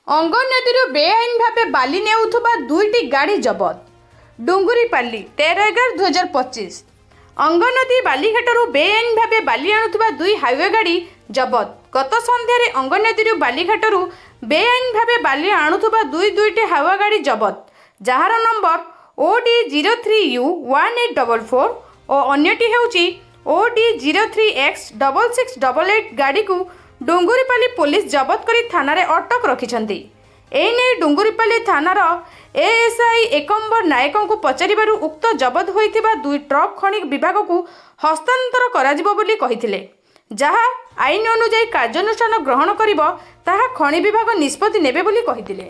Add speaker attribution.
Speaker 1: ଅଙ୍ଗନ ନଦୀରୁ ବେଆଇନ ଭାବେ ବାଲି ନେଉଥିବା ଦୁଇଟି ଗାଡ଼ି ଜବତ। ଡୁଙ୍ଗୁରିପାଲି 13/11/2025। ଅଙ୍ଗନ ନଦୀ ବାଲିଘାଟରୁ ବେଆଇନ ଭାବେ ବାଲି ଆଣୁଥିବା ଦୁଇ ହାଇୱେ ଗାଡ଼ି ଜବତ। ଗତ ସନ୍ଧ୍ୟାରେ ଅଙ୍ଗନ ନଦୀରୁ ବାଲିଘାଟରୁ ବେଆଇନ ଭାବେ ବାଲି ଆଣୁଥିବା ଦୁଇଟି ହାଇୱେ ଗାଡ଼ି ଜବତ, ଯାହାର ନମ୍ବର OD03U1844 ଓ ଅନ୍ୟଟି ହେଉଛି OD03X6688 ଗାଡ଼ିକୁ ଡୁଙ୍ଗୁରିପାଲି ପୋଲିସ ଜବତ କରି ଥାନାରେ ଅଟକ ରଖିଛନ୍ତି। ଏନେଇ ଡୁଙ୍ଗୁରିପାଲି ଥାନାର ଏଏସ୍ଆଇ ଏକମ୍ବର ନାୟକଙ୍କୁ ପଚାରିବାରୁ ଉକ୍ତ ଜବତ ହୋଇଥିବା ଦୁଇ ଟ୍ରକ୍ ଖଣି ବିଭାଗକୁ ହସ୍ତାନ୍ତର କରାଯିବ ବୋଲି କହିଥିଲେ। ଯାହା ଆଇନ ଅନୁଯାୟୀ କାର୍ଯ୍ୟାନୁଷ୍ଠାନ ଗ୍ରହଣ କରିବ ତାହା ଖଣି ବିଭାଗ ନିଷ୍ପତ୍ତି ନେବେ ବୋଲି କହିଥିଲେ।